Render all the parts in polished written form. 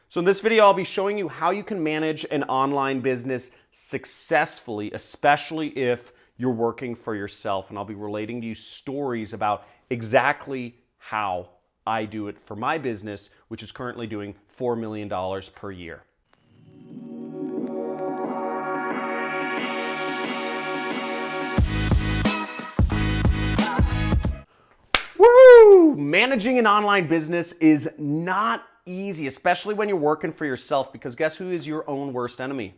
So in this video, I'll be showing you how you can manage an online business successfully, especially if you're working for yourself. And I'll be relating to you stories about exactly how I do it for my business, which is currently doing $4 million per year. Woo! Managing an online business is not easy, especially when you're working for yourself, because guess who is your own worst enemy?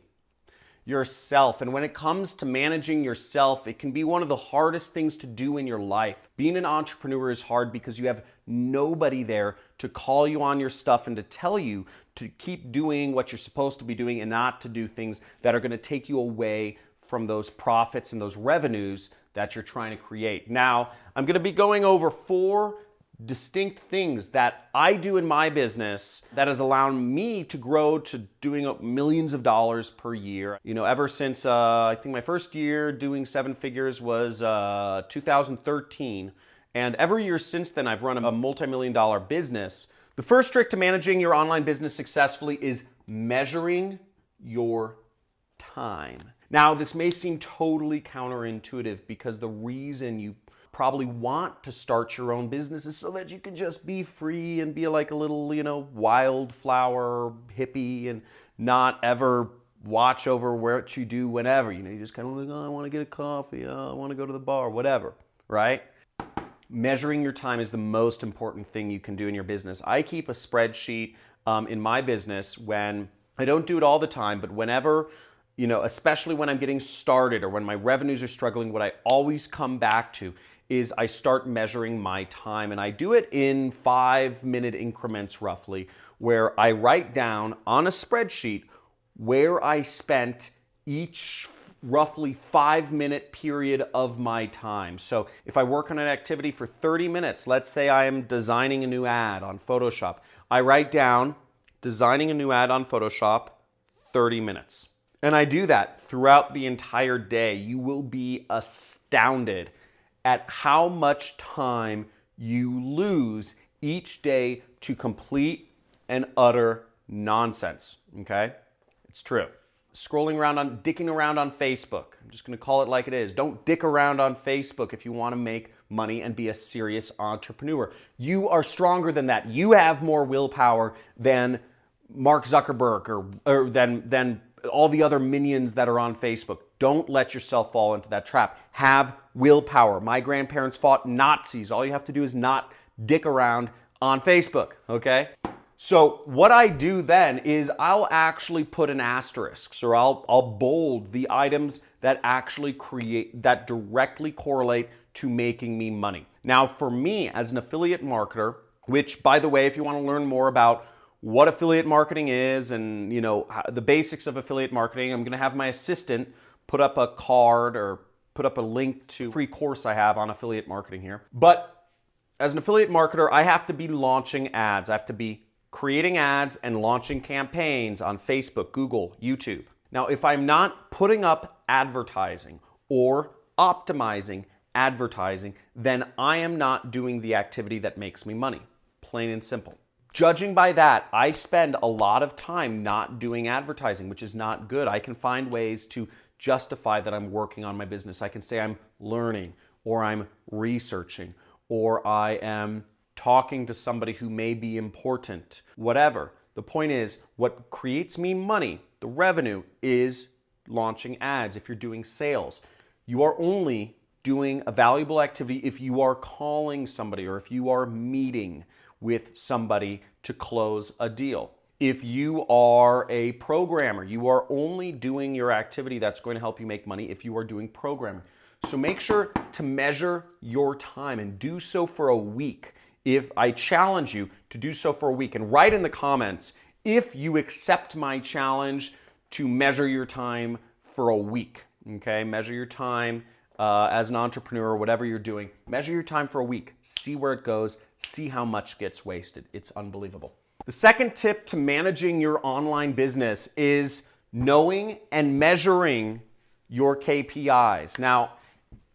Yourself. And when it comes to managing yourself, it can be one of the hardest things to do in your life. Being an entrepreneur is hard because you have nobody there to call you on your stuff and to tell you to keep doing what you're supposed to be doing and not to do things that are going to take you away from those profits and those revenues that you're trying to create. Now, I'm going to be going over 4 distinct things that I do in my business that has allowed me to grow to doing millions of dollars per year. You know, ever since I think my first year doing 7 figures was 2013. And every year since then, I've run a multi-million-dollar business. The first trick to managing your online business successfully is measuring your time. Now, this may seem totally counterintuitive because the reason you probably want to start your own business is so that you can just be free and be like a little, wildflower hippie and not ever watch over what you do whenever. You just kind of like, oh, I want to get a coffee, oh, I want to go to the bar, whatever, right? Measuring your time is the most important thing you can do in your business. I keep a spreadsheet in my business when I don't do it all the time, but whenever, especially when I'm getting started or when my revenues are struggling, what I always come back to is I start measuring my time. And I do it in 5-minute increments roughly, where I write down on a spreadsheet where I spent each roughly 5-minute period of my time. So if I work on an activity for 30 minutes, let's say I am designing a new ad on Photoshop, I write down designing a new ad on Photoshop, 30 minutes. And I do that throughout the entire day. You will be astounded at how much time you lose each day to complete and utter nonsense, okay? It's true. Dicking around on Facebook. I'm just gonna call it like it is. Don't dick around on Facebook if you wanna make money and be a serious entrepreneur. You are stronger than that. You have more willpower than Mark Zuckerberg or than all the other minions that are on Facebook. Don't let yourself fall into that trap. Have willpower. My grandparents fought Nazis. All you have to do is not dick around on Facebook, okay? So what I do then is I'll actually put an asterisk, or I'll bold the items that that directly correlate to making me money. Now for me as an affiliate marketer, which by the way, if you want to learn more about what affiliate marketing is and the basics of affiliate marketing, I'm going to have my assistant put up a card or put up a link to a free course I have on affiliate marketing here. But as an affiliate marketer, I have to be launching ads. I have to be creating ads and launching campaigns on Facebook, Google, YouTube. Now, if I'm not putting up advertising or optimizing advertising, then I am not doing the activity that makes me money, plain and simple. Judging by that, I spend a lot of time not doing advertising, which is not good. I can find ways to justify that I'm working on my business. I can say I'm learning, or I'm researching, or I am talking to somebody who may be important, whatever. The point is, what creates me money, the revenue, is launching ads. If you're doing sales, you are only doing a valuable activity if you are calling somebody or if you are meeting with somebody to close a deal. If you are a programmer, you are only doing your activity that's going to help you make money if you are doing programming. So make sure to measure your time and do so for a week. If I challenge you to do so for a week, and write in the comments if you accept my challenge to measure your time for a week, okay? Measure your time as an entrepreneur or whatever you're doing. Measure your time for a week. See where it goes. See how much gets wasted. It's unbelievable. The second tip to managing your online business is knowing and measuring your KPIs. Now,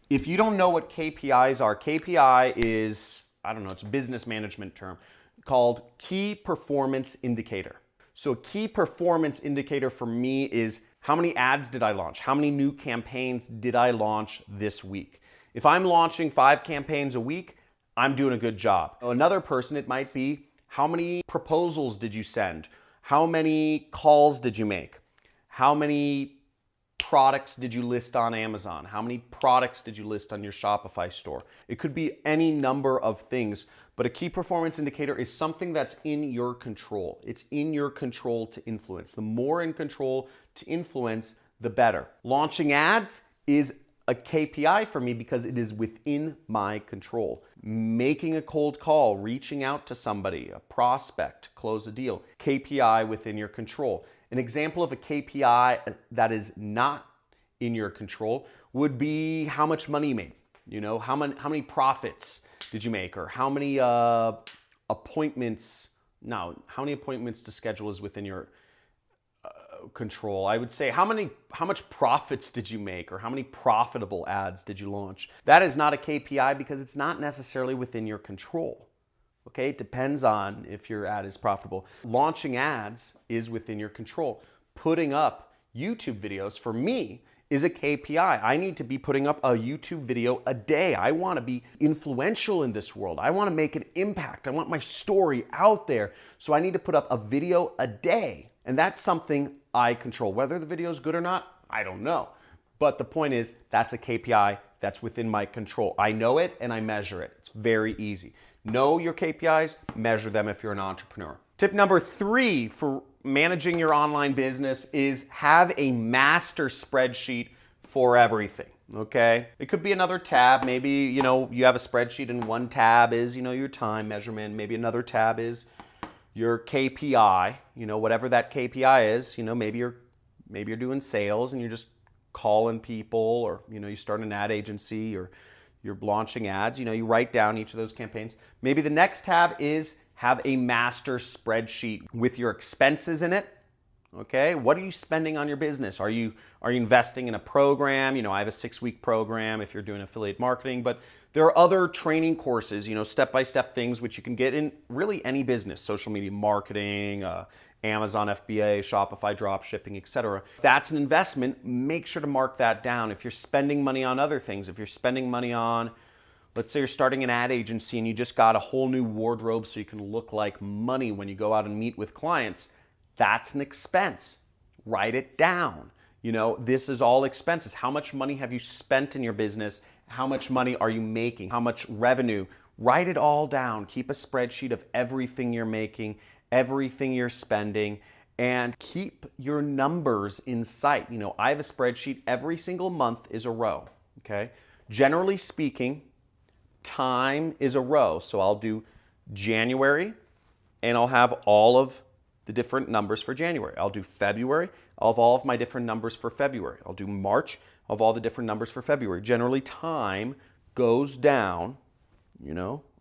if you don't know what KPIs are, KPI is, it's a business management term called Key Performance Indicator. So a key performance indicator for me is how many ads did I launch? How many new campaigns did I launch this week? If I'm launching 5 campaigns a week, I'm doing a good job. Another person, it might be, how many proposals did you send? How many calls did you make? How many products did you list on Amazon? How many products did you list on your Shopify store? It could be any number of things, but a key performance indicator is something that's in your control. It's in your control to influence. The more in control to influence, the better. Launching ads is a KPI for me because it is within my control. Making a cold call, reaching out to somebody, a prospect, close a deal, KPI within your control. An example of a KPI that is not in your control would be how much money you made. You know, how many profits did you make, or how many appointments? Now, how many appointments to schedule is within your control. I would say how much profits did you make, or how many profitable ads did you launch? That is not a KPI because it's not necessarily within your control. Okay, it depends on if your ad is profitable. Launching ads is within your control. Putting up YouTube videos for me is a KPI. I need to be putting up a YouTube video a day. I want to be influential in this world. I want to make an impact. I want my story out there. So I need to put up a video a day. And that's something I control. Whether the video is good or not, I don't know. But the point is, that's a KPI that's within my control. I know it and I measure it. It's very easy. Know your KPIs, measure them if you're an entrepreneur. Tip number 3 for managing your online business is have a master spreadsheet for everything, okay? It could be another tab. Maybe, you have a spreadsheet and one tab is, your time measurement. Maybe another tab is your KPI, whatever that KPI is. Maybe you're doing sales and you're just calling people, or, you start an ad agency, or you're launching ads, you write down each of those campaigns. Maybe the next tab is have a master spreadsheet with your expenses in it. Okay, what are you spending on your business? Are you investing in a program? I have a 6-week program if you're doing affiliate marketing, but there are other training courses, step-by-step things which you can get in really any business, social media marketing, Amazon FBA, Shopify dropshipping, etc. If that's an investment, make sure to mark that down. If you're spending money on other things, if you're spending money on, let's say you're starting an ad agency and you just got a whole new wardrobe so you can look like money when you go out and meet with clients, that's an expense. Write it down. This is all expenses. How much money have you spent in your business? How much money are you making? How much revenue? Write it all down. Keep a spreadsheet of everything you're making, everything you're spending, and keep your numbers in sight. I have a spreadsheet. Every single month is a row, okay? Generally speaking, time is a row. So I'll do January, and I'll have all of the different numbers for January. I'll do February. I'll have all of my different numbers for February. I'll do March. I'll have all the different numbers for February. Generally, time goes down,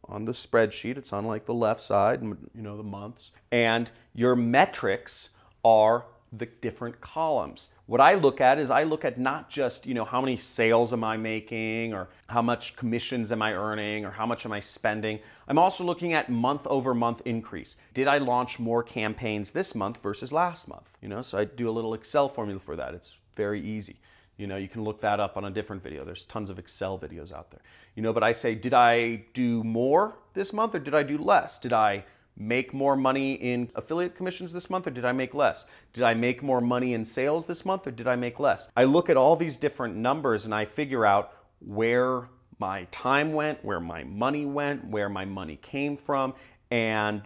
on the spreadsheet. It's on like the left side, the months. And your metrics are the different columns. What I look at is I look at not just, how many sales am I making, or how much commissions am I earning, or how much am I spending. I'm also looking at month over month increase. Did I launch more campaigns this month versus last month? So I do a little Excel formula for that. It's very easy. You can look that up on a different video. There's tons of Excel videos out there. But I say, did I do more this month or did I do less? Did I make more money in affiliate commissions this month or did I make less? Did I make more money in sales this month or did I make less? I look at all these different numbers and I figure out where my time went, where my money went, where my money came from, and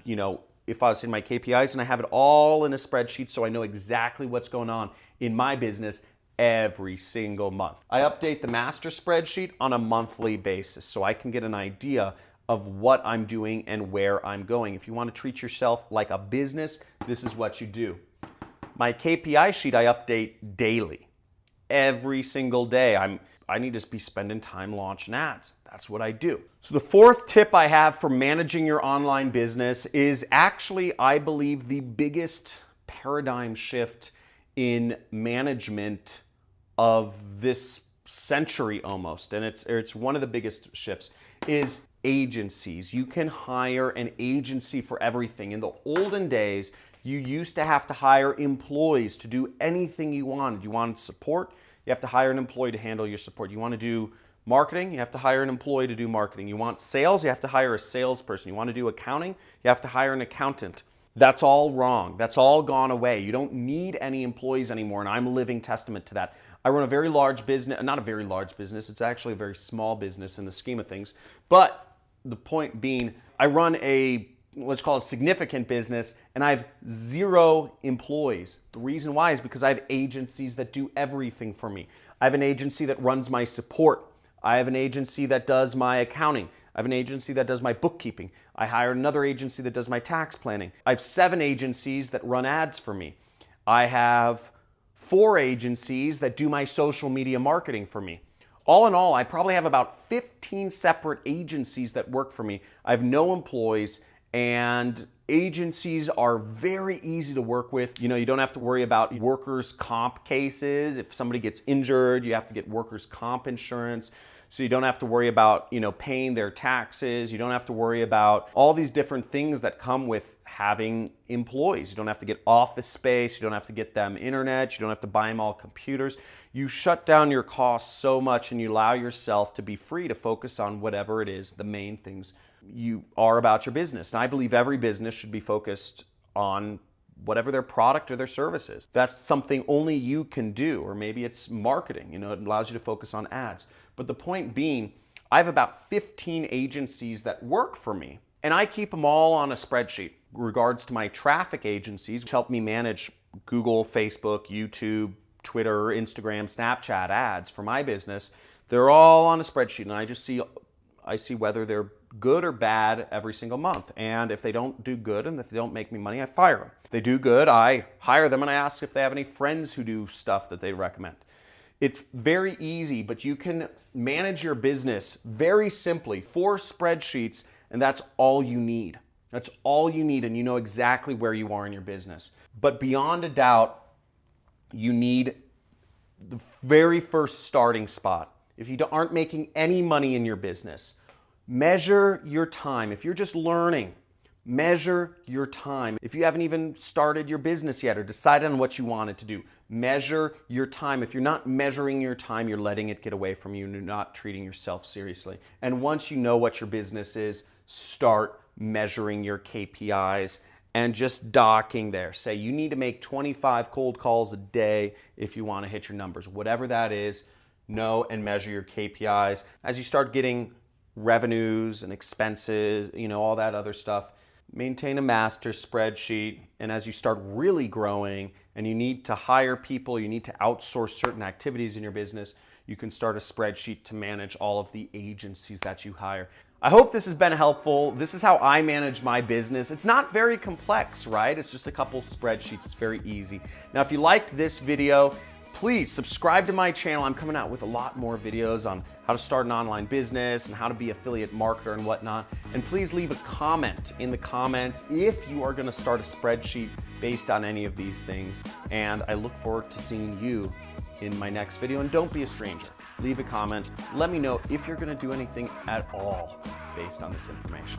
if I was in my KPIs, and I have it all in a spreadsheet so I know exactly what's going on in my business every single month. I update the master spreadsheet on a monthly basis so I can get an idea of what I'm doing and where I'm going. If you want to treat yourself like a business, this is what you do. My KPI sheet I update daily. Every single day I need to be spending time launching ads. That's what I do. So the 4th tip I have for managing your online business is actually, I believe, the biggest paradigm shift in management of this century almost, and it's one of the biggest shifts, is agencies. You can hire an agency for everything. In the olden days, You used to have to hire employees to do anything you wanted. You wanted support, you have to hire an employee to handle your support. You want to do marketing, you have to hire an employee to do marketing. You want sales, you have to hire a salesperson. You want to do accounting, you have to hire an accountant. That's all wrong. That's all gone away. You don't need any employees anymore, and I'm a living testament to that. I run a very large business, not a very large business, it's actually a very small business in the scheme of things. But the point being, I run a, let's call it significant business, and I have 0 employees. The reason why is because I have agencies that do everything for me. I have an agency that runs my support. I have an agency that does my accounting. I have an agency that does my bookkeeping. I hire another agency that does my tax planning. I have 7 agencies that run ads for me. I have 4 agencies that do my social media marketing for me. All in all, I probably have about 15 separate agencies that work for me. I have no employees, and agencies are very easy to work with. You know, you don't have to worry about workers' comp cases. If somebody gets injured, you have to get workers' comp insurance. So you don't have to worry about, you know, paying their taxes. You don't have to worry about all these different things that come with having employees. You don't have to get office space. You don't have to get them internet. You don't have to buy them all computers. You shut down your costs so much, and you allow yourself to be free to focus on whatever it is, the main things you are about your business. And I believe every business should be focused on whatever their product or their service is. That's something only you can do, or maybe it's marketing. You know, it allows you to focus on ads. But the point being, I have about 15 agencies that work for me, and I keep them all on a spreadsheet. In regards to my traffic agencies, which help me manage Google, Facebook, YouTube, Twitter, Instagram, Snapchat ads for my business, they're all on a spreadsheet, and I see whether they're good or bad every single month. And if they don't do good and if they don't make me money, I fire them. If they do good, I hire them and I ask if they have any friends who do stuff that they recommend. It's very easy, but you can manage your business very simply, 4 spreadsheets, and that's all you need. That's all you need, and you know exactly where you are in your business. But beyond a doubt, you need the very first starting spot. If you aren't making any money in your business, measure your time. If you're just learning, measure your time. If you haven't even started your business yet or decided on what you wanted to do, measure your time. If you're not measuring your time, you're letting it get away from you and you're not treating yourself seriously. And once you know what your business is, start measuring your KPIs and just docking there. Say you need to make 25 cold calls a day if you want to hit your numbers. Whatever that is, know and measure your KPIs. As you start getting revenues and expenses, you know, all that other stuff, maintain a master spreadsheet. And as you start really growing and you need to hire people, you need to outsource certain activities in your business, you can start a spreadsheet to manage all of the agencies that you hire. I hope this has been helpful. This is how I manage my business. It's not very complex, right? It's just a couple spreadsheets. It's very easy. Now, if you liked this video, please subscribe to my channel. I'm coming out with a lot more videos on how to start an online business and how to be an affiliate marketer and whatnot. And please leave a comment in the comments if you are going to start a spreadsheet based on any of these things. And I look forward to seeing you in my next video. And don't be a stranger. Leave a comment. Let me know if you're going to do anything at all based on this information.